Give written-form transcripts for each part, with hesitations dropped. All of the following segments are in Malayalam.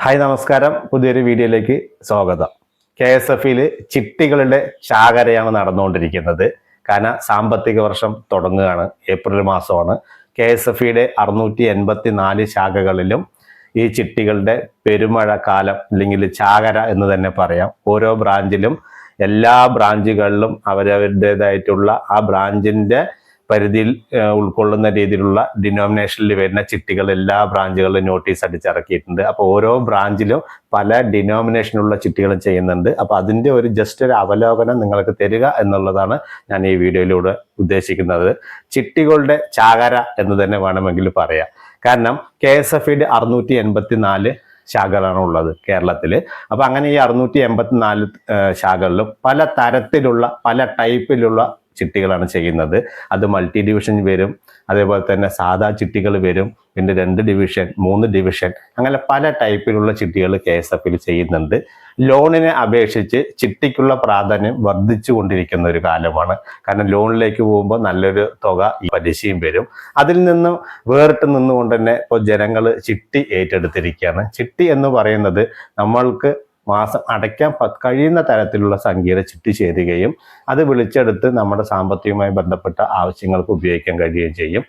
ഹായ് നമസ്കാരം. പുതിയൊരു വീഡിയോയിലേക്ക് സ്വാഗതം. KSF-ൽ ചിട്ടികളുടെ ശാഖരയാണ് നടന്നുകൊണ്ടിരിക്കുന്നത്. കാരണം സാമ്പത്തിക വർഷം തുടങ്ങുകയാണ്, ഏപ്രിൽ മാസമാണ്. KSF-യുടെ 684 ശാഖകളിലും ഈ ചിട്ടികളുടെ പെരുമഴ കാലം അല്ലെങ്കിൽ ചാകര എന്ന് തന്നെ പറയാം. ഓരോ ബ്രാഞ്ചിലും എല്ലാ ബ്രാഞ്ചുകളിലും അവരവരുടേതായിട്ടുള്ള ആ ബ്രാഞ്ചിന്റെ പരിധിയിൽ ഉൾക്കൊള്ളുന്ന രീതിയിലുള്ള ഡിനോമിനേഷനിൽ വരുന്ന ചിട്ടികൾ എല്ലാ ബ്രാഞ്ചുകളിലും നോട്ടീസ് അടിച്ചിറക്കിയിട്ടുണ്ട്. അപ്പോൾ ഓരോ ബ്രാഞ്ചിലും പല ഡിനോമിനേഷനുള്ള ചിട്ടികളും ചെയ്യുന്നുണ്ട്. അപ്പോൾ അതിൻ്റെ ഒരു ജസ്റ്റ് ഒരു അവലോകനം നിങ്ങൾക്ക് തരിക എന്നുള്ളതാണ് ഞാൻ ഈ വീഡിയോയിലൂടെ ഉദ്ദേശിക്കുന്നത്. ചിട്ടികളുടെ ചാകര എന്ന് തന്നെ വേണമെങ്കിൽ പറയാം. കാരണം KSF-യുടെ 684 ശാഖകളാണ് ഉള്ളത് കേരളത്തിൽ. അപ്പൊ അങ്ങനെ ഈ 684 ശാഖകളിലും പല തരത്തിലുള്ള പല ടൈപ്പിലുള്ള ചിട്ടികളാണ് ചെയ്യുന്നത്. അത് മൾട്ടി ഡിവിഷൻ വരും, അതേപോലെ തന്നെ സാധാ ചിട്ടികൾ വരും, പിന്നെ 2 ഡിവിഷൻ 3 ഡിവിഷൻ, അങ്ങനെ പല ടൈപ്പിലുള്ള ചിട്ടികൾ KSF-ൽ ചെയ്യുന്നുണ്ട്. ലോണിനെ അപേക്ഷിച്ച് ചിട്ടിക്കുള്ള പ്രാധാന്യം വർദ്ധിച്ചു കൊണ്ടിരിക്കുന്ന ഒരു കാലമാണ്. കാരണം ലോണിലേക്ക് പോകുമ്പോൾ നല്ലൊരു തുക ഈ പലിശയും വരും. അതിൽ നിന്നും വേറിട്ട് നിന്നുകൊണ്ട് തന്നെ ഇപ്പോൾ ജനങ്ങൾ ചിട്ടി ഏറ്റെടുത്തിരിക്കുകയാണ്. ചിട്ടി എന്ന് പറയുന്നത് നമ്മൾക്ക് മാസം അടയ്ക്കാൻ കഴിയുന്ന തരത്തിലുള്ള സംഖ്യയുടെ ചിട്ടി ചേരുകയും അത് വിളിച്ചെടുത്ത് നമ്മുടെ സാമ്പത്തികവുമായി ബന്ധപ്പെട്ട ആവശ്യങ്ങൾക്ക് ഉപയോഗിക്കാൻ കഴിയുകയും ചെയ്യും.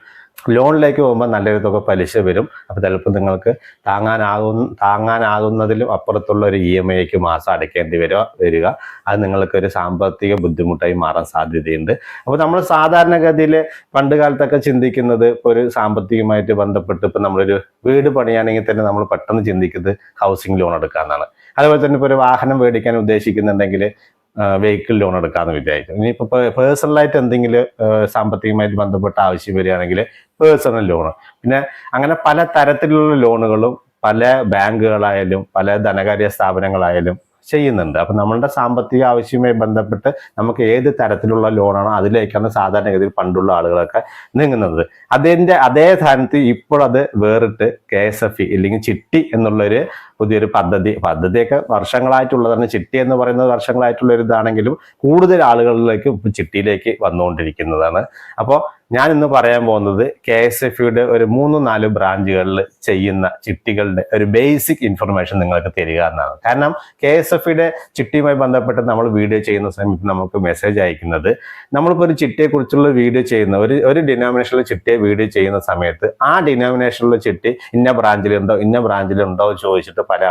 ലോണിലേക്ക് പോകുമ്പോൾ നല്ലൊരു തുക പലിശ വരും. അപ്പോൾ ചിലപ്പോൾ നിങ്ങൾക്ക് താങ്ങാനാകുന്നതിലും അപ്പുറത്തുള്ള ഒരു EMI മാസം അടയ്ക്കേണ്ടി വരിക. അത് നിങ്ങൾക്കൊരു സാമ്പത്തിക ബുദ്ധിമുട്ടായി മാറാൻ സാധ്യതയുണ്ട്. അപ്പോൾ നമ്മൾ സാധാരണഗതിയിൽ പണ്ട് കാലത്തൊക്കെ ചിന്തിക്കുന്നത് ഇപ്പോൾ ഒരു സാമ്പത്തികമായിട്ട് ബന്ധപ്പെട്ട് ഇപ്പോൾ നമ്മളൊരു വീട് പണിയാണെങ്കിൽ തന്നെ നമ്മൾ പെട്ടെന്ന് ചിന്തിക്കുന്നത് ഹൗസിംഗ് ലോൺ എടുക്കാമെന്നാണ്. അതുപോലെ തന്നെ ഇപ്പോൾ ഒരു വാഹനം മേടിക്കാൻ ഉദ്ദേശിക്കുന്നുണ്ടെങ്കിൽ വെഹിക്കിൾ ലോൺ എടുക്കാമെന്ന് വിചാരിച്ചു. ഇനിയിപ്പോൾ പേഴ്സണലായിട്ട് എന്തെങ്കിലും സാമ്പത്തികമായിട്ട് ബന്ധപ്പെട്ട ആവശ്യം വരികയാണെങ്കിൽ പേഴ്സണൽ ലോൺ. പിന്നെ അങ്ങനെ പല തരത്തിലുള്ള ലോണുകളും പല ബാങ്കുകളായാലും പല ധനകാര്യ സ്ഥാപനങ്ങളായാലും ചെയ്യുന്നുണ്ട്. അപ്പം നമ്മളുടെ സാമ്പത്തിക ആവശ്യവുമായി ബന്ധപ്പെട്ട് നമുക്ക് ഏത് തരത്തിലുള്ള ലോണാണോ അതിലേക്കാണ് സാധാരണഗതിയിൽ പണ്ടുള്ള ആളുകളൊക്കെ നീങ്ങുന്നത്. അതേ സ്ഥാനത്ത് ഇപ്പോൾ അത് വേറിട്ട് KSF ഇല്ലെങ്കിൽ ചിട്ടി എന്നുള്ളൊരു പുതിയൊരു പദ്ധതിയൊക്കെ വർഷങ്ങളായിട്ടുള്ളതാണ്. ചിട്ടി എന്ന് പറയുന്നത് വർഷങ്ങളായിട്ടുള്ള ഒരു ഇതാണെങ്കിലും കൂടുതൽ ആളുകളിലേക്ക് ചിട്ടിയിലേക്ക് വന്നുകൊണ്ടിരിക്കുന്നതാണ്. അപ്പോൾ ഞാൻ ഇന്ന് പറയാൻ പോകുന്നത് KSF-യുടെ ഒരു 3-4 ബ്രാഞ്ചുകളിൽ ചെയ്യുന്ന ചിട്ടികളുടെ ഒരു ബേസിക് ഇൻഫർമേഷൻ നിങ്ങൾക്ക് തരിക എന്നാണ്. കാരണം KSF-യുടെ ചിട്ടിയുമായി ബന്ധപ്പെട്ട് നമ്മൾ വീഡിയോ ചെയ്യുന്ന സമയത്ത് നമുക്ക് മെസ്സേജ് അയക്കുന്നത്, നമ്മളിപ്പോൾ ഒരു ചിട്ടിയെക്കുറിച്ചുള്ള വീഡിയോ ചെയ്യുന്ന ഒരു ഡിനോമിനേഷനിലെ ചിട്ടിയെ വീഡിയോ ചെയ്യുന്ന സമയത്ത് ആ ഡിനോമിനേഷനിലുള്ള ചിട്ടി ഇന്ന ബ്രാഞ്ചിലുണ്ടോ ചോദിച്ചിട്ട് പല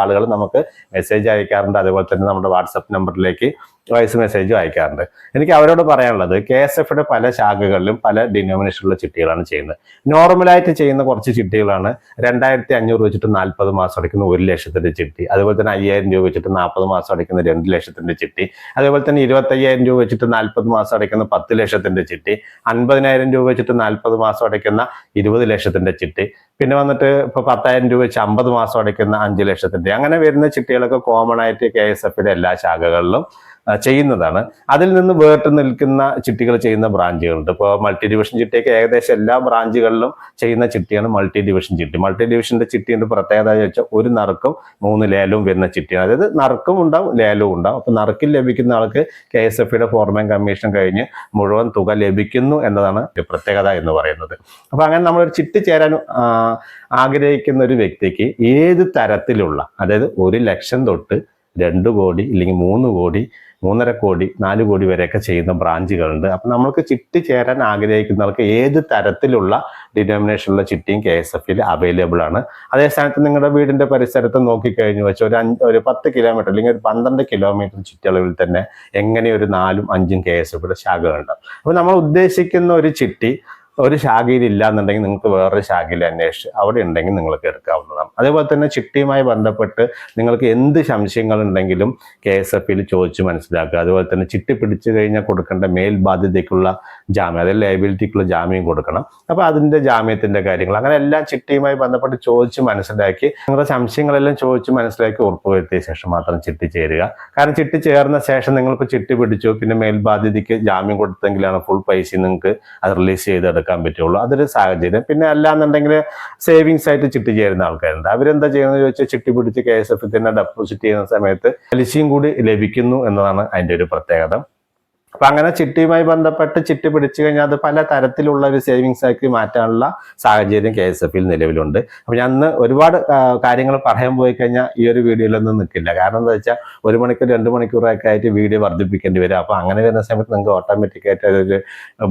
ആളുകളും നമുക്ക് മെസ്സേജ് അയക്കാറുണ്ട്. അതേപോലെ തന്നെ നമ്മുടെ വാട്സപ്പ് നമ്പറിലേക്ക് വോയിസ് മെസ്സേജും അയക്കാറുണ്ട്. എനിക്ക് അവരോട് പറയാനുള്ളത്, KSF-യുടെ പല ശാഖകളിലും പല ഡിനോമിനേഷനുള്ള ചിട്ടികളാണ് ചെയ്യുന്നത്. നോർമലായിട്ട് ചെയ്യുന്ന കുറച്ച് ചിട്ടികളാണ് 2500 വെച്ചിട്ട് 40 മാസം അടയ്ക്കുന്ന 1 ലക്ഷത്തിന്റെ ചിട്ടി, അതുപോലെ തന്നെ 5000 രൂപ വെച്ചിട്ട് 40 മാസം അടയ്ക്കുന്ന 2 ലക്ഷത്തിന്റെ ചിട്ടി, അതേപോലെ തന്നെ 25000 രൂപ വെച്ചിട്ട് 40 മാസം അടയ്ക്കുന്ന 10 ലക്ഷത്തിന്റെ ചിട്ടി, 50000 രൂപ വെച്ചിട്ട് 40 മാസം അടയ്ക്കുന്ന 20 ലക്ഷത്തിന്റെ ചിട്ടി, പിന്നെ വന്നിട്ട് ഇപ്പോൾ 10000 രൂപ വെച്ച് 50 മാസം അടയ്ക്കുന്ന 5 ലക്ഷത്തിന്റെ, അങ്ങനെ വരുന്ന ചിട്ടികളൊക്കെ കോമൺ ആയിട്ട് KSF-യുടെ എല്ലാ ശാഖകളിലും ചെയ്യുന്നതാണ്. അതിൽ നിന്ന് വേറിട്ട് നിൽക്കുന്ന ചിട്ടികൾ ചെയ്യുന്ന ബ്രാഞ്ചുകളുണ്ട്. ഇപ്പോൾ മൾട്ടി ഡിവിഷൻ ചിട്ടിയൊക്കെ ഏകദേശം എല്ലാ ബ്രാഞ്ചുകളിലും ചെയ്യുന്ന ചിട്ടിയാണ് മൾട്ടി ഡിവിഷൻ ചിട്ടി. മൾട്ടി ഡിവിഷന്റെ ചിട്ടിയുടെ പ്രത്യേകത വെച്ചാൽ ഒരു നറുക്കും 3 ലേലവും വരുന്ന ചിട്ടിയാണ്. അതായത് നറുക്കും ഉണ്ടാവും ലേലവും ഉണ്ടാവും. അപ്പോൾ നറുക്കിൽ ലഭിക്കുന്ന ആൾക്ക് KSF-യുടെ ഫോർമാൻ കമ്മീഷൻ കഴിഞ്ഞ് മുഴുവൻ തുക ലഭിക്കുന്നു എന്നതാണ് പ്രത്യേകത എന്ന് പറയുന്നത്. അപ്പോൾ അങ്ങനെ നമ്മളൊരു ചിട്ടി ചേരാൻ ആഗ്രഹിക്കുന്ന ഒരു വ്യക്തിക്ക് ഏത് തരത്തിലുള്ള, അതായത് 1 ലക്ഷം തൊട്ട് 2 കോടി ഇല്ലെങ്കിൽ 3 കോടി 3.5 കോടി 4 കോടി വരെയൊക്കെ ചെയ്യുന്ന ബ്രാഞ്ചുകളുണ്ട്. അപ്പം നമ്മൾക്ക് ചിട്ടി ചേരാൻ ആഗ്രഹിക്കുന്നവർക്ക് ഏത് തരത്തിലുള്ള ഡിനോമിനേഷനുള്ള ചിട്ടിയും KSF-ൽ അവൈലബിൾ ആണ്. അതേ സ്ഥാനത്ത് നിങ്ങളുടെ വീടിന്റെ പരിസരത്ത് നോക്കിക്കഴിഞ്ഞു വെച്ചാൽ ഒരു 10 കിലോമീറ്റർ അല്ലെങ്കിൽ ഒരു 12 കിലോമീറ്റർ ചുറ്റളവിൽ തന്നെ എങ്ങനെ ഒരു 4ഉം 5ഉം KSF-യുടെ ശാഖകളുണ്ടാവും. അപ്പോൾ നമ്മൾ ഉദ്ദേശിക്കുന്ന ഒരു ചിട്ടി ഒരു ശാഖയിൽ ഇല്ല എന്നുണ്ടെങ്കിൽ നിങ്ങൾക്ക് വേറൊരു ശാഖയിൽ അന്വേഷിച്ച് അവിടെ ഉണ്ടെങ്കിൽ നിങ്ങൾക്ക് എടുക്കാവുന്നതാണ്. അതേപോലെ തന്നെ ചിട്ടിയുമായി ബന്ധപ്പെട്ട് നിങ്ങൾക്ക് എന്ത് സംശയങ്ങൾ ഉണ്ടെങ്കിലും KSF-ൽ ചോദിച്ച് മനസ്സിലാക്കുക. അതുപോലെ തന്നെ ചിട്ടി പിടിച്ചു കഴിഞ്ഞാൽ കൊടുക്കേണ്ട മേൽബാധ്യതയ്ക്കുള്ള ജാമ്യം, അതായത് ലയബിലിറ്റിക്കുള്ള ജാമ്യം കൊടുക്കണം. അപ്പോൾ അതിൻ്റെ ജാമ്യത്തിൻ്റെ കാര്യങ്ങൾ അങ്ങനെ എല്ലാം ചിട്ടിയുമായി ബന്ധപ്പെട്ട് ചോദിച്ച് മനസ്സിലാക്കി നിങ്ങളുടെ സംശയങ്ങളെല്ലാം ചോദിച്ച് മനസ്സിലാക്കി ഉറപ്പുവരുത്തിയ ശേഷം മാത്രം ചിട്ടി ചേരുക. കാരണം ചിട്ടി ചേർന്ന ശേഷം നിങ്ങളിപ്പോൾ ചിട്ടി പിടിച്ചു പിന്നെ മേൽബാധ്യതയ്ക്ക് ജാമ്യം കൊടുത്തെങ്കിലാണ് ഫുൾ പൈസ നിങ്ങൾക്ക് അത് റിലീസ് ചെയ്തെടുക്കുക പറ്റുള്ളൂ. അതൊരു സാഹചര്യം. പിന്നെ അല്ലാന്നുണ്ടെങ്കിൽ സേവിങ്സ് ആയിട്ട് ചിട്ടി ചേരുന്ന ആൾക്കാരുണ്ട്. അവരെന്താ ചെയ്യുന്നത് ചോദിച്ചാൽ ചിട്ടി പിടിച്ച് KSF തന്നെ ഡെപ്പോസിറ്റ് ചെയ്യുന്ന സമയത്ത് പലിശയും കൂടി ലഭിക്കുന്നു എന്നതാണ് അതിൻ്റെ ഒരു പ്രത്യേകത. അപ്പൊ അങ്ങനെ ചിട്ടിയുമായി ബന്ധപ്പെട്ട് ചിട്ടി പിടിച്ചു കഴിഞ്ഞാൽ അത് പല തരത്തിലുള്ള ഒരു സേവിങ്സ് ആക്കി മാറ്റാനുള്ള സാഹചര്യം KSF നിലവിലുണ്ട്. അപ്പൊ ഞാൻ അന്ന് ഒരുപാട് കാര്യങ്ങൾ പറയാൻ പോയി കഴിഞ്ഞാൽ ഈ ഒരു വീഡിയോയിലൊന്നും നിൽക്കില്ല. കാരണം എന്താ വെച്ചാൽ 1 മണിക്കൂർ 2 മണിക്കൂറൊക്കെ ആയിട്ട് വീഡിയോ വർദ്ധിപ്പിക്കേണ്ടി വരും. അപ്പൊ അങ്ങനെ വരുന്ന സമയത്ത് നിങ്ങൾക്ക് ഓട്ടോമാറ്റിക്കായിട്ട് അതൊരു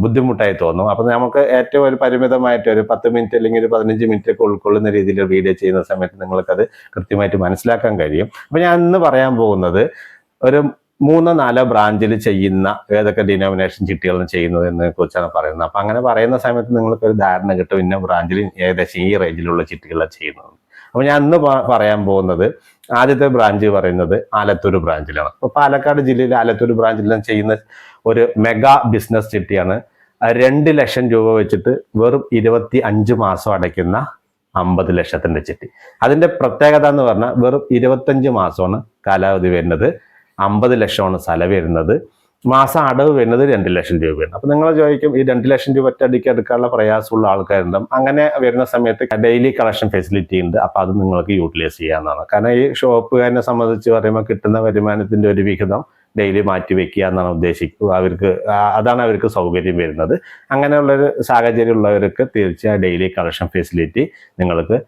ബുദ്ധിമുട്ടായി തോന്നും. അപ്പൊ നമുക്ക് ഏറ്റവും ഒരു പരിമിതമായിട്ട് ഒരു 10 മിനിറ്റ് അല്ലെങ്കിൽ ഒരു 15 മിനിറ്റ് ഒക്കെ ഉൾക്കൊള്ളുന്ന രീതിയിൽ വീഡിയോ ചെയ്യുന്ന സമയത്ത് നിങ്ങൾക്കത് കൃത്യമായിട്ട് മനസ്സിലാക്കാൻ കഴിയും. അപ്പൊ ഞാൻ ഇന്ന് പറയാൻ പോകുന്നത് ഒരു 3-4 ബ്രാഞ്ചിൽ ചെയ്യുന്ന ഏതൊക്കെ ഡിനോമിനേഷൻ ചിട്ടികളാണ് ചെയ്യുന്നതിനെ കുറിച്ചാണ് പറയുന്നത്. അപ്പൊ അങ്ങനെ പറയുന്ന സമയത്ത് നിങ്ങൾക്ക് ഒരു ധാരണ കിട്ടും ഇന്ന ബ്രാഞ്ചിൽ ഏകദേശം ഈ റേഞ്ചിലുള്ള ചിട്ടികളാണ് ചെയ്യുന്നത്. അപ്പൊ ഞാൻ ഇന്ന് പറയാൻ പോകുന്നത് ആദ്യത്തെ ബ്രാഞ്ച് പറയുന്നത് ആലത്തൂർ ബ്രാഞ്ചിലാണ്. അപ്പൊ പാലക്കാട് ജില്ലയിലെ ആലത്തൂർ ബ്രാഞ്ചിൽ ചെയ്യുന്ന ഒരു മെഗാ ബിസിനസ് ചിട്ടിയാണ്. 2 ലക്ഷം രൂപ വെച്ചിട്ട് വെറും 25 മാസം അടയ്ക്കുന്ന 50 ലക്ഷത്തിന്റെ ചിട്ടി. അതിന്റെ പ്രത്യേകത എന്ന് പറഞ്ഞാൽ വെറും 25 മാസമാണ് കാലാവധി വരുന്നത്, 50 ലക്ഷമാണ് സ്ഥലം വരുന്നത്, മാസം അടവ് വരുന്നത് 2 ലക്ഷം രൂപയാണ്. അപ്പൊ നിങ്ങൾ ചോദിക്കും ഈ 2 ലക്ഷം രൂപ ഒറ്റയടിക്ക് എടുക്കാനുള്ള പ്രയാസമുള്ള ആൾക്കാരുണ്ടാവും. അങ്ങനെ വരുന്ന സമയത്ത് ഡെയിലി കളക്ഷൻ ഫെസിലിറ്റി ഉണ്ട്. അപ്പൊ അത് നിങ്ങൾക്ക് യൂട്ടിലൈസ് ചെയ്യാവുന്നതാണ്. കാരണം ഈ ഷോപ്പുകാരനെ സംബന്ധിച്ച് പറയുമ്പോൾ കിട്ടുന്ന വരുമാനത്തിന്റെ ഒരു വിഹിതം ഡെയിലി മാറ്റി വെക്കുക എന്നാണ് ഉദ്ദേശിക്കുക. അതാണ് അവർക്ക് സൗകര്യം വരുന്നത്. അങ്ങനെയുള്ളൊരു സാഹചര്യം ഉള്ളവർക്ക് തീർച്ചയായും ഡെയിലി കളക്ഷൻ ഫെസിലിറ്റി നിങ്ങൾക്ക്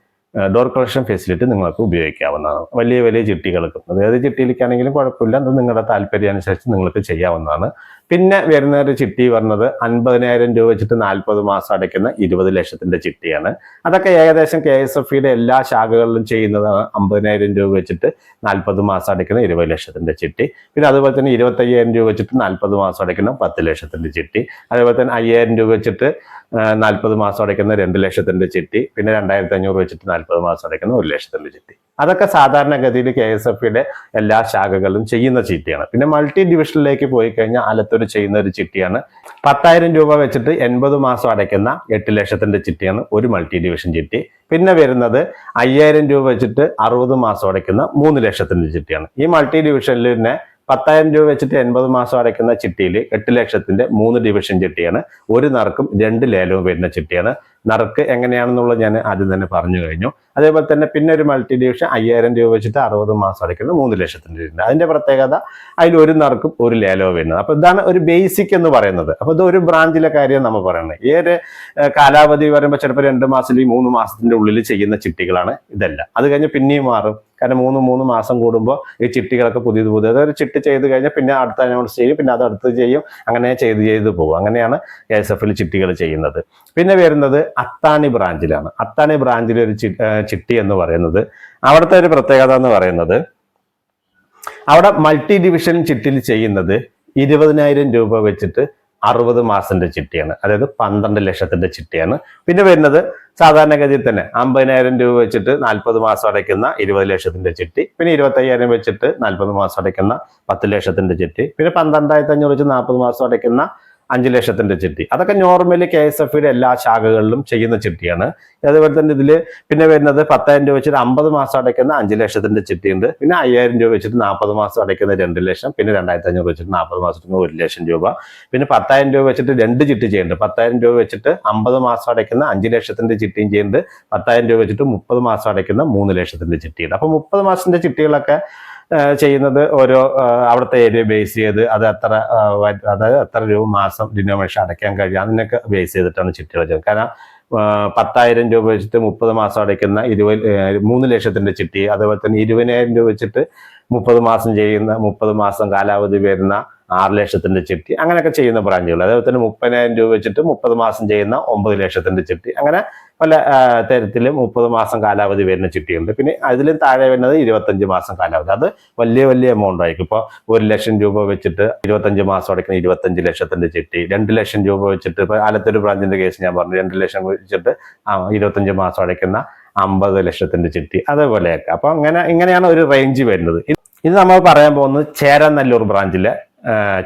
ഡോർ കളക്ഷൻ ഫെസിലിറ്റി നിങ്ങൾക്ക് ഉപയോഗിക്കാവുന്നതാണ്. വലിയ വലിയ ചിട്ടികൾക്ക് ഏത് ചിട്ടിയിലേക്കാണെങ്കിലും കുഴപ്പമില്ല, അത് നിങ്ങളുടെ താല്പര്യം അനുസരിച്ച് നിങ്ങൾക്ക് ചെയ്യാവുന്നതാണ്. പിന്നെ വരുന്ന ഒരു ചിട്ടി പറഞ്ഞത് 50,000 രൂപ വെച്ചിട്ട് 40 മാസം അടയ്ക്കുന്ന 20 ലക്ഷത്തിന്റെ ചിട്ടിയാണ്. അതൊക്കെ ഏകദേശം KSF എല്ലാ ശാഖകളിലും ചെയ്യുന്നതാണ്. 50,000 രൂപ വെച്ചിട്ട് 40 മാസം അടയ്ക്കുന്ന 20 ലക്ഷത്തിന്റെ ചിട്ടി. പിന്നെ അതുപോലെ തന്നെ 25,000 രൂപ വെച്ചിട്ട് 40 മാസം അടയ്ക്കുന്ന 10 ലക്ഷത്തിന്റെ ചിട്ടി. അതേപോലെ തന്നെ 5,000 രൂപ വെച്ചിട്ട് 40 മാസം അടയ്ക്കുന്ന 2 ലക്ഷത്തിന്റെ ചിട്ടി. പിന്നെ 2,500 വെച്ചിട്ട് 40 മാസം അടയ്ക്കുന്ന 1 ലക്ഷത്തിന്റെ ചിട്ടി. അതൊക്കെ സാധാരണഗതിയിൽ KSF എല്ലാ ശാഖകളിലും ചെയ്യുന്ന ചിട്ടിയാണ്. പിന്നെ മൾട്ടി ഡിവിഷനിലേക്ക് പോയി കഴിഞ്ഞാൽ ആലത്തൂർ ചെയ്യുന്ന ഒരു ചിട്ടിയാണ്. 10,000 രൂപ വെച്ചിട്ട് 80 മാസം അടയ്ക്കുന്ന 8 ലക്ഷത്തിന്റെ ചിട്ടിയാണ് ഒരു മൾട്ടി ഡിവിഷൻ ചിട്ടി. പിന്നെ വരുന്നത് 5,000 രൂപ വെച്ചിട്ട് 60 മാസം അടയ്ക്കുന്ന 3 ലക്ഷത്തിന്റെ ചിട്ടിയാണ്. ഈ മൾട്ടി ഡിവിഷനിൽ തന്നെ 10,000 രൂപ വെച്ചിട്ട് 80 മാസം അടയ്ക്കുന്ന ചിട്ടിയിൽ 8 ലക്ഷത്തിന്റെ 3 ഡിവിഷൻ ചിട്ടിയാണ്. ഒരു നറുക്കും 2 ലേലവും വരുന്ന ചിട്ടിയാണ്. നറുക്ക് എങ്ങനെയാണെന്നുള്ളത് ഞാൻ ആദ്യം തന്നെ പറഞ്ഞു കഴിഞ്ഞു. അതേപോലെ തന്നെ പിന്നെ ഒരു മൾട്ടി ഡിവിഷൻ 5,000 രൂപ വെച്ചിട്ട് 60 മാസം അടയ്ക്കുന്ന 3 ലക്ഷത്തിന്റെ ചിട്ടി. അതിന്റെ പ്രത്യേകത അതിൽ ഒരു നറുക്കും ഒരു ലേലവും വരുന്നത്. അപ്പൊ ഇതാണ് ഒരു ബേസിക് എന്ന് പറയുന്നത്. അപ്പൊ ഇത് ഒരു ബ്രാഞ്ചിലെ കാര്യം നമ്മൾ പറയുന്നത്. ഈ ഒരു കാലാവധി പറയുമ്പോൾ ചിലപ്പോൾ 2 മാസം അല്ലെങ്കിൽ 3 മാസത്തിന്റെ ഉള്ളിൽ ചെയ്യുന്ന ചിട്ടികളാണ് ഇതെല്ലാം. അത് കഴിഞ്ഞ് പിന്നെയും മാറും. കാരണം 3 മാസം കൂടുമ്പോൾ ഈ ചിട്ടികളൊക്കെ പുതിയത് അതൊരു ചിട്ടി ചെയ്ത് കഴിഞ്ഞാൽ പിന്നെ അടുത്ത അനൗൺസ് ചെയ്യും, പിന്നെ അത് അടുത്ത് ചെയ്യും, അങ്ങനെ ചെയ്ത് പോകും. അങ്ങനെയാണ് KSF ചിട്ടികൾ ചെയ്യുന്നത്. പിന്നെ വരുന്നത് അത്താണി ബ്രാഞ്ചിലാണ്. അത്താണി ബ്രാഞ്ചിലെ ഒരു ചിട്ടി എന്ന് പറയുന്നത് അവിടുത്തെ ഒരു പ്രത്യേകത എന്ന് പറയുന്നത് അവിടെ മൾട്ടി ഡിവിഷൻ ചിട്ടിയിൽ ചെയ്യുന്നത് 20,000 രൂപ വെച്ചിട്ട് 60 മാസത്തിന്റെ ചിട്ടിയാണ്. അതായത് 12 ലക്ഷത്തിന്റെ ചിട്ടിയാണ്. പിന്നെ വരുന്നത് സാധാരണഗതിയിൽ തന്നെ 50,000 രൂപ വെച്ചിട്ട് 40 മാസം അടയ്ക്കുന്ന 20 ലക്ഷത്തിന്റെ ചിട്ടി. പിന്നെ 25,000 വെച്ചിട്ട് 40 മാസം അടയ്ക്കുന്ന 10 ലക്ഷത്തിന്റെ ചിട്ടി. പിന്നെ 12,500 വെച്ച് 40 മാസം അടയ്ക്കുന്ന 5 ലക്ഷത്തിന്റെ ചിട്ടി. അതൊക്കെ നോർമലി KSF എല്ലാ ശാഖകളിലും ചെയ്യുന്ന ചിട്ടിയാണ്. അതുപോലെ തന്നെ ഇതിൽ പിന്നെ വരുന്നത് 10,000 രൂപ വെച്ചിട്ട് 50 മാസം അടയ്ക്കുന്ന 5 ലക്ഷത്തിന്റെ ചിട്ടിയുണ്ട്. പിന്നെ 5,000 രൂപ വെച്ചിട്ട് 40 മാസം അടയ്ക്കുന്ന 2 ലക്ഷം. പിന്നെ 2,500 വെച്ചിട്ട് 40 മാസത്തിന് 1 ലക്ഷം രൂപ. പിന്നെ 10,000 രൂപ വെച്ചിട്ട് 2 ചിട്ടി ചെയ്യുന്നുണ്ട്. 10,000 രൂപ വെച്ചിട്ട് 50 മാസം അടയ്ക്കുന്ന 5 ലക്ഷത്തിന്റെ ചിട്ടിയും ചെയ്യുന്നുണ്ട്. 10,000 രൂപ വെച്ചിട്ട് 30 മാസം അടയ്ക്കുന്ന 3 ലക്ഷത്തിന്റെ ചിട്ടിയുണ്ട്. അപ്പൊ 30 മാസത്തിന്റെ ചിട്ടികളൊക്കെ ചെയ്യുന്നത് ഓരോ അവിടുത്തെ ഏരിയ ബേസ് ചെയ്ത് അത് എത്ര രൂപ മാസം ഡിനോമിനേഷൻ അടയ്ക്കാൻ കഴിയും അതിനൊക്കെ ബേസ് ചെയ്തിട്ടാണ് ചിട്ടികൾ ചെയ്യുന്നത്. കാരണം 10,000 രൂപ വെച്ചിട്ട് 30 മാസം അടയ്ക്കുന്ന 3 ലക്ഷത്തിന്റെ ചിട്ടി, അതുപോലെ തന്നെ 20,000 രൂപ വെച്ചിട്ട് 30 മാസം ചെയ്യുന്ന 30 മാസം കാലാവധി വരുന്ന 6 ലക്ഷത്തിന്റെ ചിട്ടി, അങ്ങനെയൊക്കെ ചെയ്യുന്ന ബ്രാഞ്ചുകൾ. അതേപോലെ തന്നെ 30,000 രൂപ വെച്ചിട്ട് 30 മാസം ചെയ്യുന്ന 9 ലക്ഷത്തിന്റെ ചിട്ടി, അങ്ങനെ പല തരത്തിലും 30 മാസം കാലാവധി വരുന്ന ചിട്ടിയുണ്ട്. പിന്നെ അതിലും താഴെ വരുന്നത് 25 മാസം കാലാവധി. അത് വലിയ എമൗണ്ട് ആയിരിക്കും. ഇപ്പോൾ 1 ലക്ഷം രൂപ വെച്ചിട്ട് 25 മാസം അടയ്ക്കുന്ന 25 ലക്ഷത്തിന്റെ ചിട്ടി, 2 ലക്ഷം രൂപ വെച്ചിട്ട് ഇപ്പൊ ആലത്തൂർ ബ്രാഞ്ചിന്റെ കേസ് ഞാൻ പറഞ്ഞു, 2 ലക്ഷം വെച്ചിട്ട് 25 മാസം അടയ്ക്കുന്ന 50 ലക്ഷത്തിന്റെ ചിട്ടി, അതേപോലെയൊക്കെ. അപ്പൊ ഇങ്ങനെയാണ് ഒരു റേഞ്ച് വരുന്നത്. ഇത് നമ്മൾ പറയാൻ പോകുന്നത് ചേരനല്ലൂർ ബ്രാഞ്ചിലെ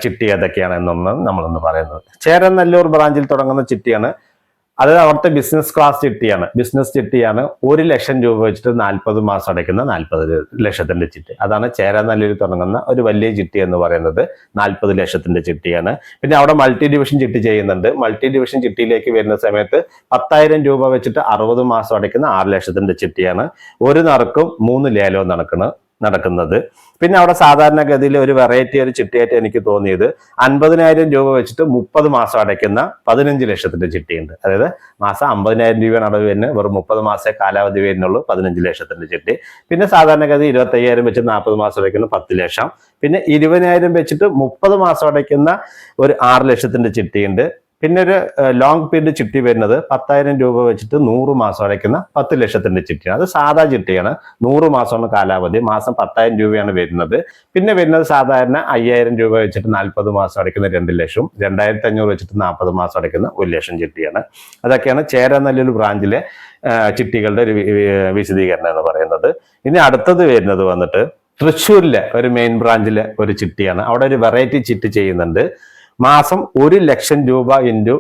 ചിട്ടി ഏതൊക്കെയാണ് എന്നൊന്ന് നമ്മളൊന്ന് പറയുന്നത്. ചേരനല്ലൂർ ബ്രാഞ്ചിൽ തുടങ്ങുന്ന ചിട്ടിയാണ്. അത് അവിടുത്തെ ബിസിനസ് ക്ലാസ് ചിട്ടിയാണ്. 1 ലക്ഷം രൂപ വെച്ചിട്ട് 40 മാസം അടയ്ക്കുന്ന 40 ലക്ഷത്തിന്റെ ചിട്ടി. അതാണ് ചേരനല്ലൂരിൽ തുടങ്ങുന്ന ഒരു വലിയ ചിട്ടി എന്ന് പറയുന്നത്. 40 ലക്ഷത്തിന്റെ ചിട്ടിയാണ്. പിന്നെ അവിടെ മൾട്ടി ഡിവിഷൻ ചിട്ടി ചെയ്യുന്നുണ്ട്. മൾട്ടി ഡിവിഷൻ ചിട്ടിയിലേക്ക് വരുന്ന സമയത്ത് 10,000 രൂപ വെച്ചിട്ട് 60 മാസം അടയ്ക്കുന്ന 6 ലക്ഷത്തിന്റെ ചിട്ടിയാണ്. ഒരു നറുക്കും 3 ലേലവും നടക്കുന്നത്. നടക്കുന്നത്. പിന്നെ അവിടെ സാധാരണഗതിയിൽ ഒരു വെറൈറ്റി ഒരു ചിട്ടിയായിട്ട് എനിക്ക് തോന്നിയത് 50,000 രൂപ വെച്ചിട്ട് 30 മാസം അടയ്ക്കുന്ന 15 ലക്ഷത്തിന്റെ ചിട്ടിയുണ്ട്. അതായത് മാസം 50,000 രൂപയാണ് അടവ് വരുന്നത്, വെറും 30 മാസത്തെ കാലാവധി വരുന്നുള്ളൂ, 15 ലക്ഷത്തിന്റെ ചിട്ടി. പിന്നെ സാധാരണഗതി 25,000 വെച്ച് 40 മാസം അടയ്ക്കുന്ന 10 ലക്ഷം. പിന്നെ 20,000 വെച്ചിട്ട് 30 മാസം അടയ്ക്കുന്ന ഒരു 6 ലക്ഷത്തിന്റെ ചിട്ടിയുണ്ട്. പിന്നെ ഒരു ലോങ് പീരീഡ് ചിട്ടി വരുന്നത് 10,000 രൂപ വെച്ചിട്ട് 100 മാസം അടയ്ക്കുന്ന 10 ലക്ഷത്തിന്റെ ചിട്ടിയാണ്. അത് സാധാ ചിട്ടിയാണ്, 100 മാസമാണ് കാലാവധി, മാസം 10,000 രൂപയാണ് വരുന്നത്. പിന്നെ വരുന്നത് സാധാരണ 5,000 രൂപ വെച്ചിട്ട് 40 മാസം അടയ്ക്കുന്ന 2 ലക്ഷം, 2,500 വെച്ചിട്ട് 40 മാസം അടയ്ക്കുന്ന 1 ലക്ഷം ചിട്ടിയാണ്. അതൊക്കെയാണ് ചേരാനല്ലൂർ ബ്രാഞ്ചിലെ ചിട്ടികളുടെ ഒരു വിശദീകരണം എന്ന് പറയുന്നത്. ഇനി അടുത്തത് വരുന്നത് വന്നിട്ട് തൃശ്ശൂരിലെ ഒരു മെയിൻ ബ്രാഞ്ചിലെ ഒരു ചിട്ടിയാണ്. അവിടെ ഒരു വെറൈറ്റി ചിട്ടി ചെയ്യുന്നുണ്ട്. മാസം 1 ലക്ഷം രൂപ ഇൻറ്റു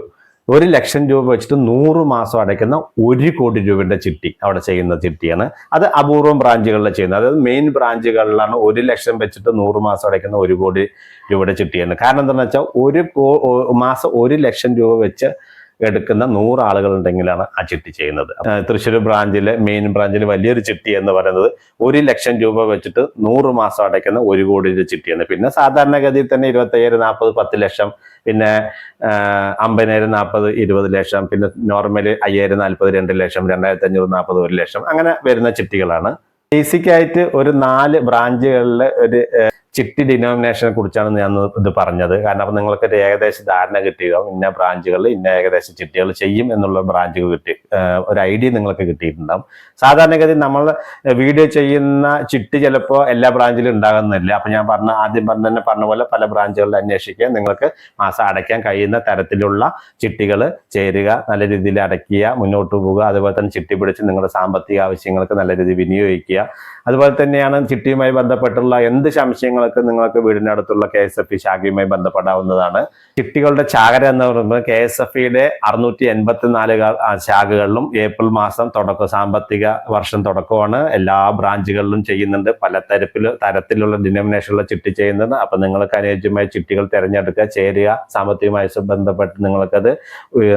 1 ലക്ഷം രൂപ വെച്ചിട്ട് 100 മാസം അടയ്ക്കുന്ന 1 കോടി രൂപയുടെ ചിട്ടി അവിടെ ചെയ്യുന്ന ചിട്ടിയാണ്. അത് അപൂർവം ബ്രാഞ്ചുകളിൽ ചെയ്യുന്നത്. അതായത് മെയിൻ ബ്രാഞ്ചുകളിലാണ് 1 ലക്ഷം വെച്ചിട്ട് 100 മാസം അടയ്ക്കുന്ന 1 കോടി രൂപയുടെ ചിട്ടിയാണ്. കാരണം എന്താണെന്ന് വെച്ചാൽ മാസം 1 ലക്ഷം രൂപ വെച്ച് എടുക്കുന്ന 100 ആളുകൾ ഉണ്ടെങ്കിലാണ് ആ ചിട്ടി ചെയ്യുന്നത്. തൃശ്ശൂർ ബ്രാഞ്ചിലെ മെയിൻ ബ്രാഞ്ചിൽ വലിയൊരു ചിട്ടി എന്ന് പറയുന്നത് 1 ലക്ഷം രൂപ വെച്ചിട്ട് 100 മാസം അടയ്ക്കുന്ന 1 കോടി രൂപ ചിട്ടിയാണ്. പിന്നെ സാധാരണഗതിയിൽ തന്നെ 25,000, 40, 10 ലക്ഷം, പിന്നെ 50,000, 40, 20 ലക്ഷം, പിന്നെ നോർമല് 5,000, 40, 2 ലക്ഷം, 2,500, 40, 1 ലക്ഷം, അങ്ങനെ വരുന്ന ചിട്ടികളാണ്. ബേസിക് ആയിട്ട് ഒരു 4 ബ്രാഞ്ചുകളിലെ ഒരു ചിട്ടി ഡിനോമിനേഷനെ കുറിച്ചാണ് ഞാൻ ഇത് പറഞ്ഞത്. കാരണം അപ്പൊ നിങ്ങൾക്ക് ഒരു ഏകദേശ ധാരണ കിട്ടിയിട്ടുണ്ടാവും, ഇന്ന ബ്രാഞ്ചുകൾ ഇന്ന ഏകദേശ ചിട്ടികൾ ചെയ്യും എന്നുള്ള ബ്രാഞ്ചുകൾ ഒരു ഐഡിയ നിങ്ങൾക്ക് കിട്ടിയിട്ടുണ്ടാവും. സാധാരണഗതി നമ്മൾ വീഡിയോ ചെയ്യുന്ന ചിട്ടി ചിലപ്പോൾ എല്ലാ ബ്രാഞ്ചിലും ഉണ്ടാകുന്നില്ല. അപ്പൊ ഞാൻ ആദ്യം പറഞ്ഞ പോലെ പല ബ്രാഞ്ചുകളിൽ അന്വേഷിക്കുക, നിങ്ങൾക്ക് മാസം അടയ്ക്കാൻ കഴിയുന്ന തരത്തിലുള്ള ചിട്ടികൾ ചേരുക, നല്ല രീതിയിൽ അടയ്ക്കുക, മുന്നോട്ട് പോവുക. അതുപോലെ തന്നെ ചിട്ടി പിടിച്ച് നിങ്ങളുടെ സാമ്പത്തിക ആവശ്യങ്ങൾക്ക് നല്ല രീതിയിൽ വിനിയോഗിക്കുക. അതുപോലെ തന്നെയാണ് ചിട്ടിയുമായി ബന്ധപ്പെട്ടുള്ള എന്ത് സംശയങ്ങൾക്ക് നിങ്ങൾക്ക് വീടിനടുത്തുള്ള KSFE ശാഖയുമായി ബന്ധപ്പെടാവുന്നതാണ്. ചിട്ടികളുടെ ചാകര എന്ന് പറയുന്നത് KSFEയുടെ 684 ശാഖകളിലും ഏപ്രിൽ മാസം സാമ്പത്തിക വർഷം തുടക്കമാണ്. എല്ലാ ബ്രാഞ്ചുകളിലും ചെയ്യുന്നുണ്ട്. പല തരത്തിലുള്ള ഡിനോമിനേഷനുള്ള ചിട്ടി ചെയ്യുന്നുണ്ട്. അപ്പൊ നിങ്ങൾക്ക് അനുയോജ്യമായ ചിട്ടികൾ തിരഞ്ഞെടുക്കുക, ചേരുക, സാമ്പത്തികമായി ബന്ധപ്പെട്ട് നിങ്ങൾക്കത്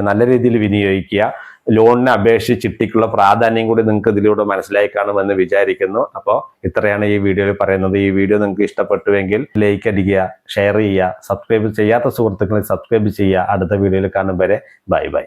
നല്ല രീതിയിൽ വിനിയോഗിക്കുക. ലോണിനെ അപേക്ഷിച്ച് ചിട്ടിക്കുള്ള പ്രാധാന്യം കൂടി നിങ്ങൾക്ക് ഇതിലൂടെ മനസ്സിലായി കാണുമെന്ന് വിചാരിക്കുന്നു. അപ്പോൾ ഇത്രയാണ് ഈ വീഡിയോയിൽ പറയുന്നത്. ഈ വീഡിയോ നിങ്ങൾക്ക് ഇഷ്ടപ്പെട്ടുവെങ്കിൽ ലൈക്ക് അടിക്കുക, ഷെയർ ചെയ്യുക, സബ്സ്ക്രൈബ് ചെയ്യാത്ത സുഹൃത്തുക്കളെ സബ്സ്ക്രൈബ് ചെയ്യുക. അടുത്ത വീഡിയോയിൽ കാണും വരെ ബൈ ബൈ.